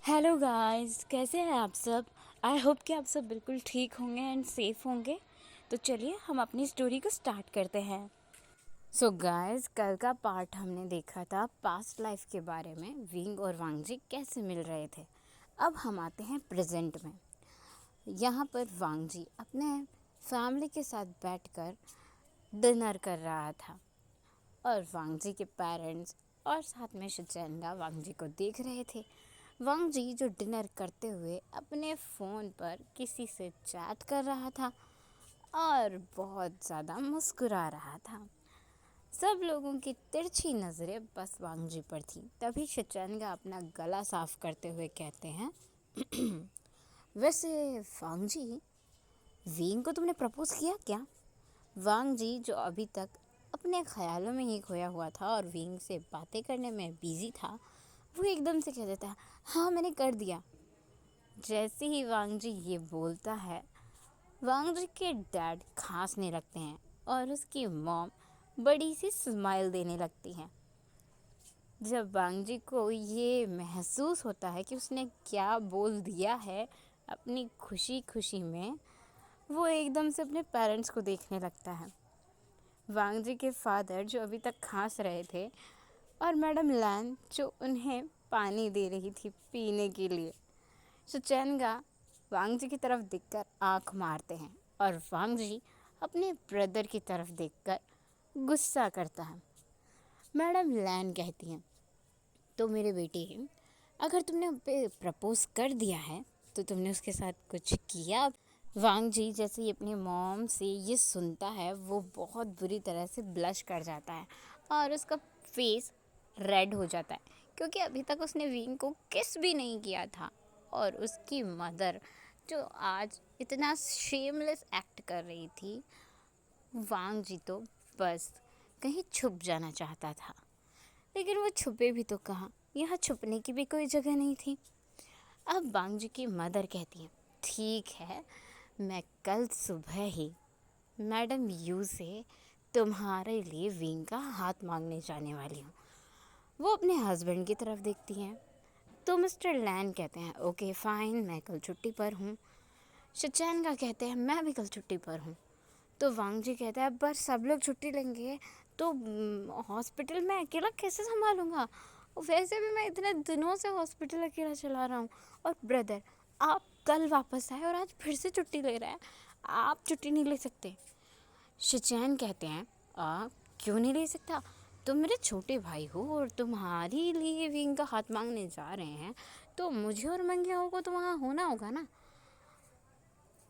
Hello guys, कैसे हैं आप सब। आई होप कि आप सब बिल्कुल ठीक होंगे एंड सेफ होंगे। तो चलिए हम अपनी स्टोरी को स्टार्ट करते हैं। सो गाइस, कल का पार्ट हमने देखा था पास्ट लाइफ के बारे में, विंग और वांगजी कैसे मिल रहे थे। अब हम आते हैं प्रेजेंट में। यहाँ पर वांगजी अपने फैमिली के साथ बैठकर डिनर कर रहा था और वांगजी के पेरेंट्स और साथ में शिचेंगा वांगजी को देख रहे थे। वांगजी जो डिनर करते हुए अपने फ़ोन पर किसी से चैट कर रहा था और बहुत ज़्यादा मुस्कुरा रहा था। सब लोगों की तिरछी नज़रें बस वांगजी पर थी। तभी शिचेंगा अपना गला साफ करते हुए कहते हैं, वैसे वांगजी, वींग को तुमने प्रपोज किया क्या? वांगजी जो अभी तक अपने ख्यालों में ही खोया हुआ था और विंग से बातें करने में बिजी था, वो एकदम से कह देता है, हाँ मैंने कर दिया। जैसे ही वांगजी ये बोलता है, वांगजी के डैड खांसने लगते हैं और उसकी मॉम बड़ी सी स्माइल देने लगती हैं। जब वांगजी को ये महसूस होता है कि उसने क्या बोल दिया है अपनी खुशी खुशी में, वो एकदम से अपने पेरेंट्स को देखने लगता है। वांगजी के फादर जो अभी तक खांस रहे थे और मैडम लैन जो उन्हें पानी दे रही थी पीने के लिए। शिचेंगा वांगजी की तरफ देखकर आंख मारते हैं और वांगजी अपने ब्रदर की तरफ देखकर गुस्सा करता है। मैडम लैन कहती हैं, तो मेरे बेटे, अगर तुमने उन पे प्रपोज कर दिया है तो तुमने उसके साथ कुछ किया? वांगजी जैसे ही अपनी मॉम से ये सुनता है, वो बहुत बुरी तरह से ब्लश कर जाता है और उसका फेस रेड हो जाता है, क्योंकि अभी तक उसने विंग को किस भी नहीं किया था। और उसकी मदर जो आज इतना शेमलेस एक्ट कर रही थी, वांगजी तो बस कहीं छुप जाना चाहता था, लेकिन वो छुपे भी तो कहाँ, यहाँ छुपने की भी कोई जगह नहीं थी। अब वांगजी की मदर कहती है, ठीक है, मैं कल सुबह ही मैडम यू से तुम्हारे लिए विंग का हाथ मांगने जाने वाली हूँ। वो अपने हस्बैंड की तरफ देखती हैं तो मिस्टर लैन कहते हैं, ओके फाइन, मैं कल छुट्टी पर हूँ। शिचेंगा कहते हैं, मैं भी कल छुट्टी पर हूँ। तो वांगजी कहता है, पर सब लोग छुट्टी लेंगे तो हॉस्पिटल में अकेला कैसे संभालूंगा? वैसे भी मैं इतने दिनों से हॉस्पिटल अकेला चला रहा हूँ। और ब्रदर, आप कल वापस आए और आज फिर से छुट्टी ले रहे हैं, आप छुट्टी नहीं ले सकते। शिचेन कहते हैं, आप क्यों नहीं ले सकता? तुम मेरे छोटे भाई हो और तुम्हारे लिए विंग का हाथ मांगने जा रहे हैं, तो मुझे और मंगियाओं को तो वहाँ होना होगा ना।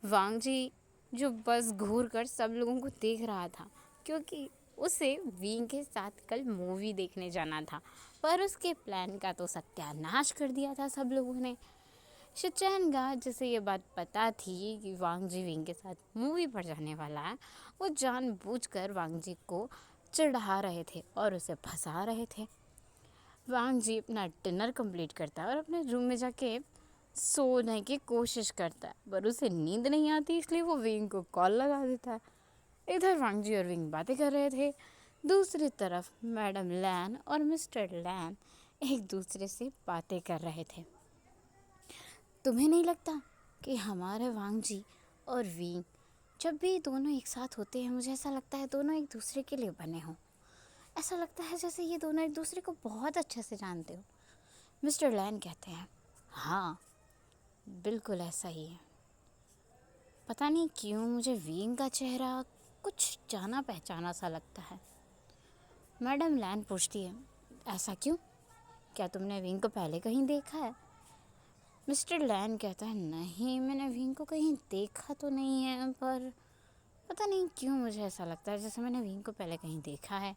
वांगजी जो बस घूर कर सब लोगों को देख रहा था, क्योंकि उसे विंग के साथ कल मूवी देखने जाना था, पर उसके प्लान का तो सत्यानाश कर दिया था सब लोगों ने। शिचेंगा जिसे ये बात पता थी कि वांगजी विंग के साथ मूवी पर जाने वाला है, वो जानबूझकर वांगजी को चिढ़ा रहे थे और उसे फंसा रहे थे। वांगजी अपना डिनर कंप्लीट करता है और अपने रूम में जाके सोने की कोशिश करता है, पर उसे नींद नहीं आती, इसलिए वो विंग को कॉल लगा देता है। इधर वांगजी और विंग बातें कर रहे थे, दूसरी तरफ मैडम लैन और मिस्टर लैन एक दूसरे से बातें कर रहे थे। तुम्हें नहीं लगता कि हमारे वांगजी और विंग जब भी दोनों एक साथ होते हैं, मुझे ऐसा लगता है दोनों एक दूसरे के लिए बने हों। ऐसा लगता है जैसे ये दोनों एक दूसरे को बहुत अच्छे से जानते हो। मिस्टर लैन कहते हैं, हाँ बिल्कुल ऐसा ही है। पता नहीं क्यों मुझे विंग का चेहरा कुछ जाना पहचाना सा लगता है। मैडम लैन पूछती है, ऐसा क्यों? क्या तुमने विंग को पहले कहीं देखा है? मिस्टर लैन कहता है, नहीं मैंने विंग को कहीं देखा तो नहीं है, पर पता नहीं क्यों मुझे ऐसा लगता है जैसे मैंने विंग को पहले कहीं देखा है,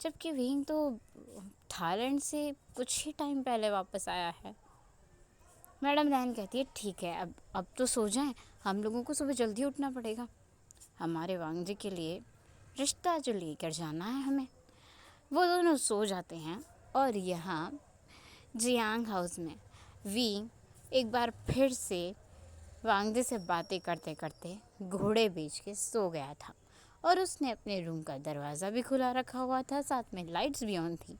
जबकि विंग तो थाईलैंड से कुछ ही टाइम पहले वापस आया है। मैडम लैन कहती है, ठीक है, अब तो सो जाएं, हम लोगों को सुबह जल्दी उठना पड़ेगा, हमारे वांगजी के लिए रिश्ता जो लेकर जाना है हमें। वो दोनों सो जाते हैं और यहाँ जियांग हाउस में विंग एक बार फिर से वांगजी से बातें करते करते घोड़े बेच के सो गया था और उसने अपने रूम का दरवाज़ा भी खुला रखा हुआ था, साथ में लाइट्स भी ऑन थी।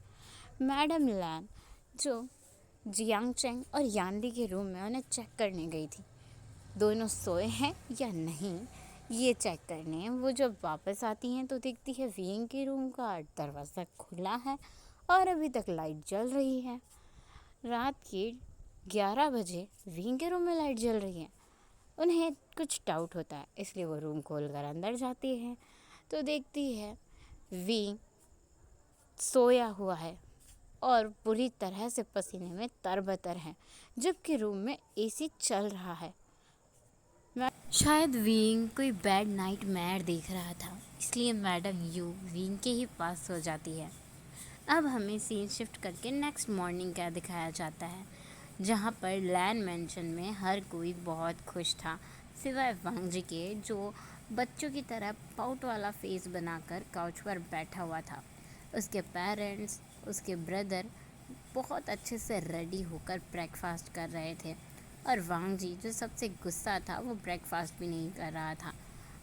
मैडम लैन जो जियांग चेंग और यानली के रूम में उन्हें चेक करने गई थी। दोनों सोए हैं या नहीं ये चेक करने वो जब वापस आती हैं तो देखती है विंग के रूम का दरवाज़ा खुला है और अभी तक लाइट जल रही है। रात के 11 बजे विंग के रूम में लाइट जल रही है। उन्हें कुछ डाउट होता है, इसलिए वो रूम खोलकर अंदर जाती है तो देखती है विंग सोया हुआ है और पूरी तरह से पसीने में तरबतर है, जबकि रूम में एसी चल रहा है। शायद विंग कोई बैड नाइट मैर देख रहा था, इसलिए मैडम यू विंग के ही पास सो जाती है। अब हमें सीन शिफ्ट करके नेक्स्ट मॉर्निंग का दिखाया जाता है, जहाँ पर लैन मेंशन में हर कोई बहुत खुश था, सिवाय वांग जी के, जो बच्चों की तरह पाउट वाला फेस बनाकर काउच पर बैठा हुआ था। उसके पेरेंट्स, उसके ब्रदर बहुत अच्छे से रेडी होकर ब्रेकफास्ट कर रहे थे और वांग जी जो सबसे गुस्सा था वो ब्रेकफास्ट भी नहीं कर रहा था।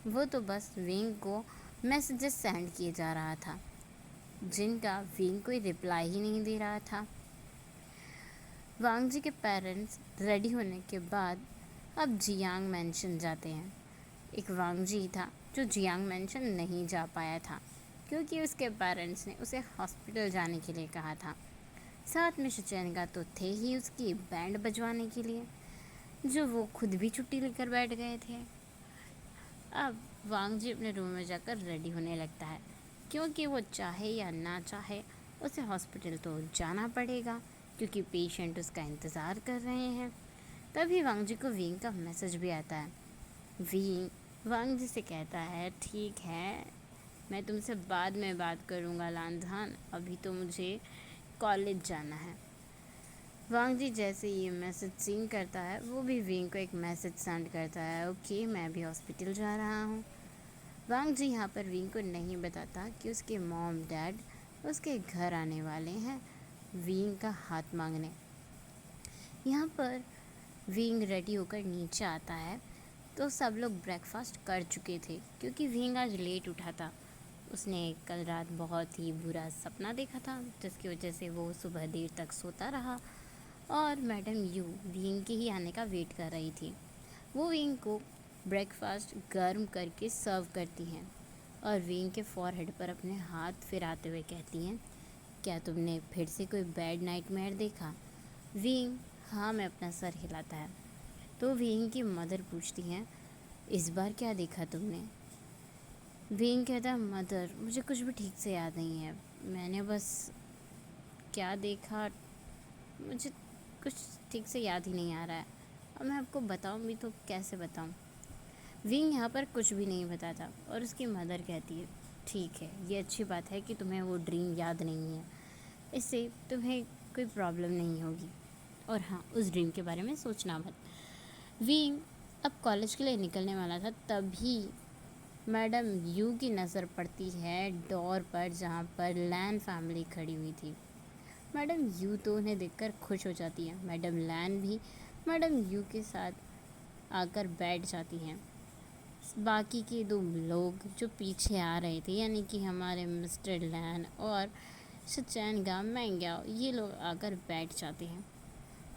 वो तो बस विंग को मैसेजेस सेंड किए जा रहा था, जिनका विंग कोई रिप्लाई ही नहीं दे रहा था। वांग जी के पेरेंट्स रेडी होने के बाद अब जियांग मेंशन जाते हैं। एक वांग जी था जो जियांग मेंशन नहीं जा पाया था, क्योंकि उसके पेरेंट्स ने उसे हॉस्पिटल जाने के लिए कहा था। साथ में शिचेंगा तो थे ही उसकी बैंड बजवाने के लिए, जो वो खुद भी छुट्टी लेकर बैठ गए थे। अब वांग जी अपने रूम में जाकर रेडी होने लगता है, क्योंकि वो चाहे या ना चाहे उसे हॉस्पिटल तो जाना पड़ेगा, क्योंकि पेशेंट उसका इंतज़ार कर रहे हैं। तभी वांग जी को विंग का मैसेज भी आता है। विंग वांग जी से कहता है, ठीक है मैं तुमसे बाद में बात करूँगा लानधान, अभी तो मुझे कॉलेज जाना है। वांग जी जैसे ये मैसेज सीन करता है, वो भी विंग को एक मैसेज सेंड करता है, ओके मैं भी हॉस्पिटल जा रहा हूँ। वांग जी यहाँ पर विंग को नहीं बताता कि उसके मॉम डैड उसके घर आने वाले हैं विंग का हाथ मांगने। यहाँ पर विंग रेडी होकर नीचे आता है तो सब लोग ब्रेकफास्ट कर चुके थे, क्योंकि विंग आज लेट उठा था। उसने कल रात बहुत ही बुरा सपना देखा था, जिसकी वजह से वो सुबह देर तक सोता रहा और मैडम यू विंग के ही आने का वेट कर रही थी। वो विंग को ब्रेकफास्ट गर्म करके सर्व करती हैं और विंग के फॉरहेड पर अपने हाथ फिराते हुए कहती हैं, क्या तुमने फिर से कोई बैड नाइटमेयर देखा? विंग हाँ में अपना सर हिलाता है। तो विंग की मदर पूछती हैं, इस बार क्या देखा तुमने? विंग कहता है, मदर मुझे कुछ भी ठीक से याद नहीं है, मैंने बस क्या देखा मुझे कुछ ठीक से याद ही नहीं आ रहा है, अब मैं आपको बताऊं भी तो कैसे बताऊं। विंग यहाँ पर कुछ भी नहीं बताता और उसकी मदर कहती है, ठीक है ये अच्छी बात है कि तुम्हें वो ड्रीम याद नहीं है, इससे तुम्हें कोई प्रॉब्लम नहीं होगी, और हाँ उस ड्रीम के बारे में सोचना मत। विंग अब कॉलेज के लिए निकलने वाला था, तभी मैडम यू की नज़र पड़ती है डोर पर, जहाँ पर लैन फैमिली खड़ी हुई थी। मैडम यू तो उन्हें देखकर खुश हो जाती है। मैडम लैन भी मैडम यू के साथ आकर बैठ जाती हैं। बाकी के दो लोग जो पीछे आ रहे थे, यानी कि हमारे मिस्टर लैन और शिचेंगा मैंग्याओ, ये लोग आकर बैठ जाते हैं।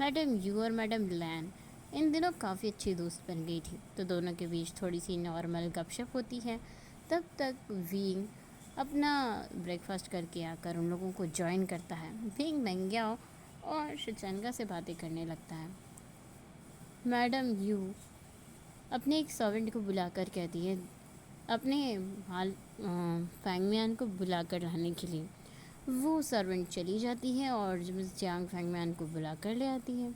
मैडम यू और मैडम लैन इन दिनों काफ़ी अच्छी दोस्त बन गई थी, तो दोनों के बीच थोड़ी सी नॉर्मल गपशप होती है। तब तक विंग अपना ब्रेकफास्ट करके आकर उन लोगों को ज्वाइन करता है। विंग मैंग्याओ और शिचेंगा से बातें करने लगता है। मैडम यू अपने एक सर्वेंट को बुलाकर कहती है, अपने हाल फैंगमियान को बुलाकर लाने के लिए। वो सर्वेंट चली जाती है और मिस जियांग फैंगमियान को बुलाकर ले आती है।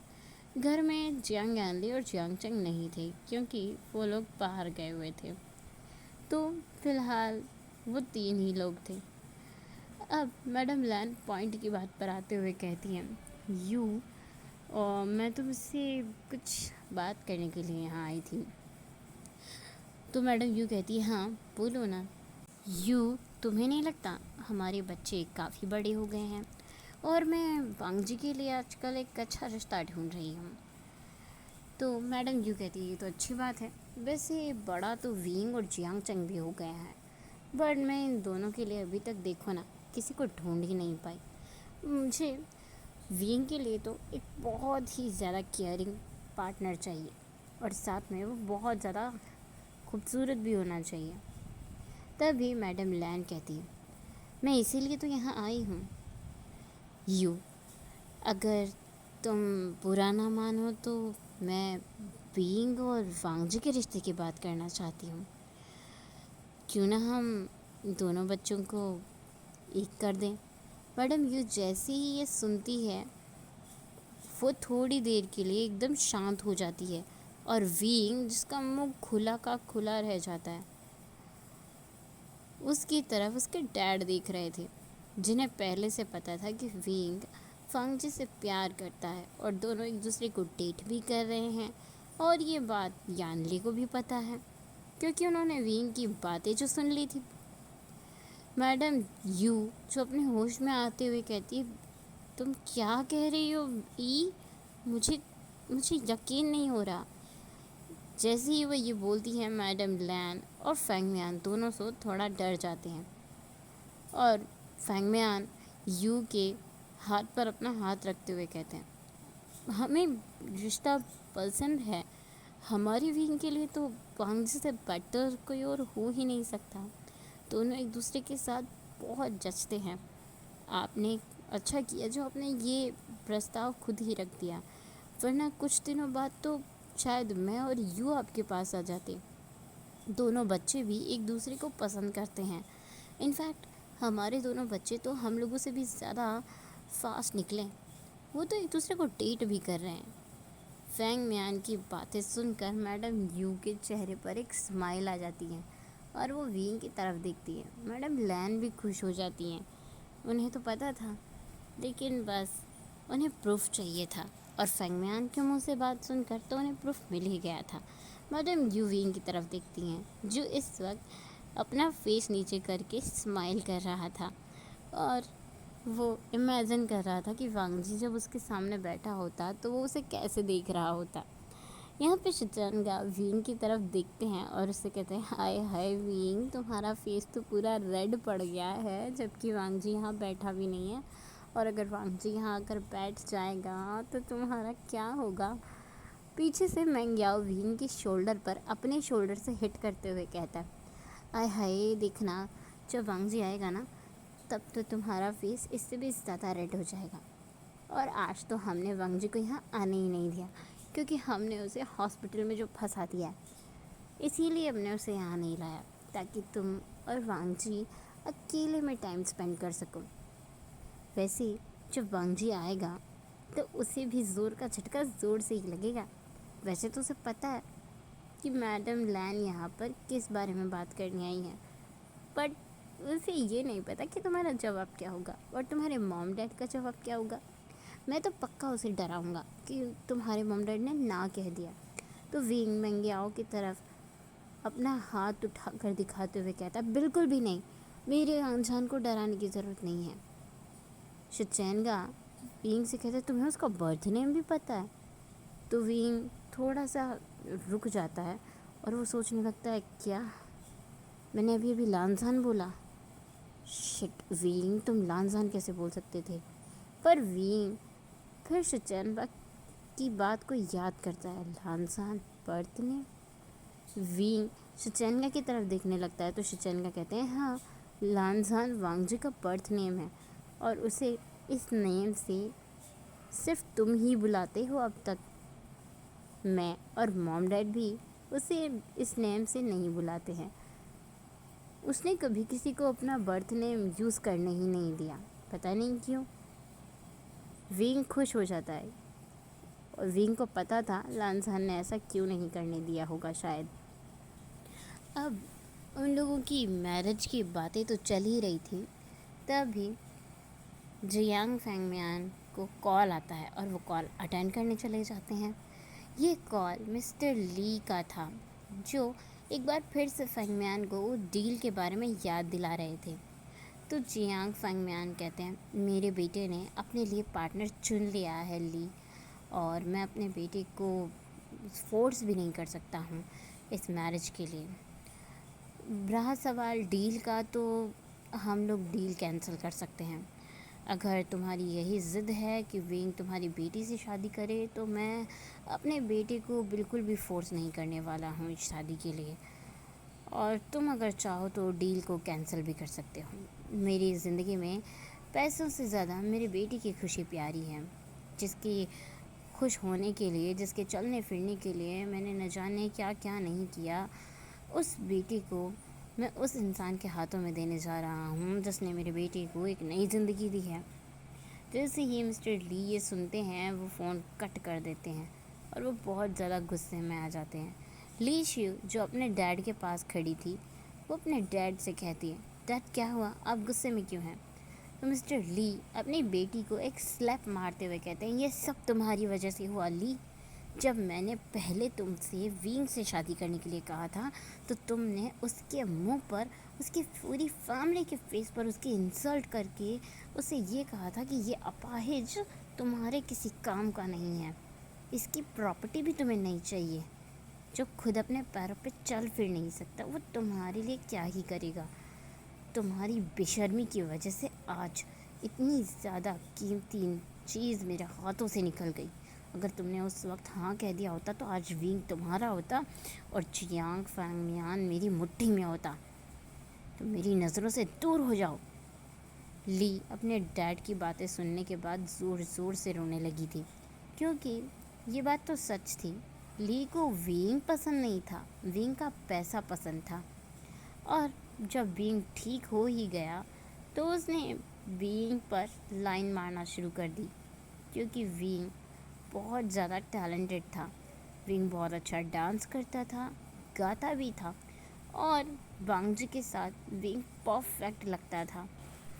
घर में जियांग यानली और जियांग चेंग नहीं थे, क्योंकि वो लोग बाहर गए हुए थे, तो फिलहाल वो 3 ही लोग थे। अब मैडम लैन पॉइंट की बात पर आते हुए कहती हैं, यू और मैं तुमसे कुछ बात करने के लिए यहाँ आई थी। तो मैडम यू कहती है, हाँ बोलो ना। यू तुम्हें नहीं लगता हमारे बच्चे काफ़ी बड़े हो गए हैं और मैं वांग जी के लिए आजकल एक अच्छा रिश्ता ढूंढ रही हूँ। तो मैडम यू कहती है, ये तो अच्छी बात है, वैसे बड़ा तो विंग और जियांग चंग भी हो गया है, बट मैं इन दोनों के लिए अभी तक देखो ना किसी को ढूंढ ही नहीं पाई। मुझे विंग के लिए तो एक बहुत ही ज़्यादा केयरिंग पार्टनर चाहिए और साथ में वो बहुत ज़्यादा खूबसूरत भी होना चाहिए। तभी मैडम लैन कहती है, मैं इसीलिए तो यहाँ आई हूँ। यू, अगर तुम बुरा ना मानो तो मैं बीइंग और वांगजी के रिश्ते की बात करना चाहती हूँ। क्यों ना हम दोनों बच्चों को एक कर दें। मैडम यू जैसे ही ये सुनती है वो थोड़ी देर के लिए एकदम शांत हो जाती है और विंग, जिसका मुंह खुला का खुला रह जाता है, उसकी तरफ उसके डैड देख रहे थे, जिन्हें पहले से पता था कि विंग फांगजी से प्यार करता है और दोनों एक दूसरे को डेट भी कर रहे हैं। और ये बात यानली को भी पता है क्योंकि उन्होंने विंग की बातें जो सुन ली थी। मैडम यू जो अपने होश में आते हुए कहती है, तुम क्या कह रही हो ई? मुझे मुझे यकीन नहीं हो रहा। जैसे ही वो ये बोलती है, मैडम लैन और फैंगमियान दोनों से थोड़ा डर जाते हैं और फैंगमियान यू के हाथ पर अपना हाथ रखते हुए कहते हैं, हमें रिश्ता पसंद है। हमारी विंग के लिए तो वांगजी से बेटर कोई और हो ही नहीं सकता। दोनों एक दूसरे के साथ बहुत जचते हैं। आपने अच्छा किया जो आपने ये प्रस्ताव खुद ही रख दिया, वरना कुछ दिनों बाद तो शायद मैं और यू आपके पास आ जाते। दोनों बच्चे भी एक दूसरे को पसंद करते हैं। इनफैक्ट हमारे दोनों बच्चे तो हम लोगों से भी ज़्यादा फास्ट निकले। वो तो एक दूसरे को डेट भी कर रहे हैं। फैंग मियान की बातें सुनकर मैडम यू के चेहरे पर एक स्माइल आ जाती है और वो विंग की तरफ देखती है। मैडम लैन भी खुश हो जाती हैं। उन्हें तो पता था, लेकिन बस उन्हें प्रूफ चाहिए था और फैंग मियान के मुंह से बात सुनकर तो उन्हें प्रूफ मिल ही गया था। मैडम यू विंग की तरफ देखती हैं, जो इस वक्त अपना फेस नीचे करके स्माइल कर रहा था और वो इमेजिन कर रहा था कि वांगजी जब उसके सामने बैठा होता तो वो उसे कैसे देख रहा होता। यहाँ पे शिचंगा विंग की तरफ देखते हैं और उससे कहते हैं, हाय हाय विंग, तुम्हारा फेस तो पूरा रेड पड़ गया है, जबकि वांगजी यहाँ बैठा भी नहीं है। और अगर वांगजी यहाँ आकर बैठ जाएगा तो तुम्हारा क्या होगा। पीछे से मैंग्याओ विंग के शोल्डर पर अपने शोल्डर से हिट करते हुए कहता है, आय हाय देखना, जब वांगजी आएगा ना तब तो तुम्हारा फेस इससे भी ज़्यादा रेड हो जाएगा। और आज तो हमने वांगजी को यहाँ आने ही नहीं दिया क्योंकि हमने उसे हॉस्पिटल में जो फंसा दिया है, इसीलिए हमने उसे यहाँ नहीं लाया ताकि तुम और वांगजी अकेले में टाइम स्पेंड कर सको। वैसे जब वांगजी आएगा तो उसे भी ज़ोर का झटका ज़ोर से ही लगेगा। वैसे तो उसे पता है कि मैडम लैन यहाँ पर किस बारे में बात करने आई है, बट उसे ये नहीं पता कि तुम्हारा जवाब क्या होगा और तुम्हारे मॉम डैड का जवाब क्या होगा। मैं तो पक्का उसे डराऊंगा कि तुम्हारे मॉम डैड ने ना कह दिया। तो विंग मैंग्याओ की तरफ अपना हाथ उठाकर दिखाते हुए कहता, बिल्कुल भी नहीं, मेरे अनजान को डराने की ज़रूरत नहीं है। शिचेंगा विंग से कहता, तुम्हें उसका बर्थ नेम भी पता है? तो विंग थोड़ा सा रुक जाता है और वो सोचने लगता है, क्या मैंने अभी अभी लानजान बोला? शिट विंग, तुम लानजान कैसे बोल सकते थे? पर विंग फिर शिचेंगा की बात को याद करता है, लानजान बर्थ नेम। विंग शिचेंगा की तरफ देखने लगता है तो शिचेंगा कहते हैं, हाँ, लानजान वांगजी का बर्थ नेम है और उसे इस नेम से सिर्फ तुम ही बुलाते हो अब तक। मैं और मॉम डैड भी उसे इस नेम से नहीं बुलाते हैं। उसने कभी किसी को अपना बर्थ नेम यूज़ करने ही नहीं दिया, पता नहीं क्यों। विंग खुश हो जाता है और विंग को पता था लानजान ने ऐसा क्यों नहीं करने दिया होगा शायद। अब उन लोगों की मैरिज की बातें तो चल ही रही थी, तभी जियांग फैंगमियान को कॉल आता है और वो कॉल अटेंड करने चले जाते हैं। ये कॉल मिस्टर ली का था, जो एक बार फिर से फैंगमियान को डील के बारे में याद दिला रहे थे। तो जियांग फैंगमियान कहते हैं, मेरे बेटे ने अपने लिए पार्टनर चुन लिया है ली, और मैं अपने बेटे को फोर्स भी नहीं कर सकता हूँ इस मैरिज के लिए। रहा सवाल डील का, तो हम लोग डील कैंसिल कर सकते हैं। अगर तुम्हारी यही ज़िद है कि विंग तुम्हारी बेटी से शादी करे तो मैं अपने बेटे को बिल्कुल भी फ़ोर्स नहीं करने वाला हूँ इस शादी के लिए। और तुम अगर चाहो तो डील को कैंसिल भी कर सकते हो। मेरी ज़िंदगी में पैसों से ज़्यादा मेरी बेटी की खुशी प्यारी है, जिसकी खुश होने के लिए, जिसके चलने फिरने के लिए मैंने न जाने क्या क्या नहीं किया, उस बेटी को मैं उस इंसान के हाथों में देने जा रहा हूँ जिसने मेरे बेटे को एक नई ज़िंदगी दी है। जैसे ही मिस्टर ली ये सुनते हैं वो फ़ोन कट कर देते हैं और वो बहुत ज़्यादा गुस्से में आ जाते हैं। ली शिव जो अपने डैड के पास खड़ी थी वो अपने डैड से कहती है, डैड क्या हुआ, आप गुस्से में क्यों हैं? तो मिस्टर ली अपनी बेटी को एक स्लैप मारते हुए कहते हैं, ये सब तुम्हारी वजह से हुआ ली। जब मैंने पहले तुमसे विंग से शादी करने के लिए कहा था तो तुमने उसके मुंह पर, उसकी पूरी फैमिली के फेस पर उसकी इंसल्ट करके उसे ये कहा था कि ये अपाहिज तुम्हारे किसी काम का नहीं है, इसकी प्रॉपर्टी भी तुम्हें नहीं चाहिए। जो खुद अपने पैरों पे चल फिर नहीं सकता वो तुम्हारे लिए क्या ही करेगा। तुम्हारी बेशर्मी की वजह से आज इतनी ज़्यादा कीमती चीज़ मेरे हाथों से निकल गई। अगर तुमने उस वक्त हाँ कह दिया होता तो आज विंग तुम्हारा होता और जियांग फैंगमियान मेरी मुट्ठी में होता। तो मेरी नज़रों से दूर हो जाओ। ली अपने डैड की बातें सुनने के बाद ज़ोर ज़ोर से रोने लगी थी, क्योंकि ये बात तो सच थी, ली को विंग पसंद नहीं था, विंग का पैसा पसंद था। और जब विंग ठीक हो ही गया तो उसने विंग पर लाइन मारना शुरू कर दी, क्योंकि विंग बहुत ज़्यादा टैलेंटेड था। विंग बहुत अच्छा डांस करता था, गाता भी था और बांगजी के साथ विंग परफेक्ट लगता था।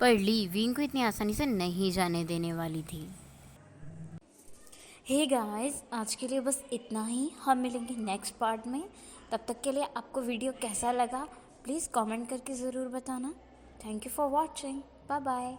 पर ली विंग को इतनी आसानी से नहीं जाने देने वाली थी। हे गाइस, आज के लिए बस इतना ही। हम मिलेंगे नेक्स्ट पार्ट में। तब तक के लिए आपको वीडियो कैसा लगा प्लीज़ कमेंट करके ज़रूर बताना। Thank you for watching. Bye bye.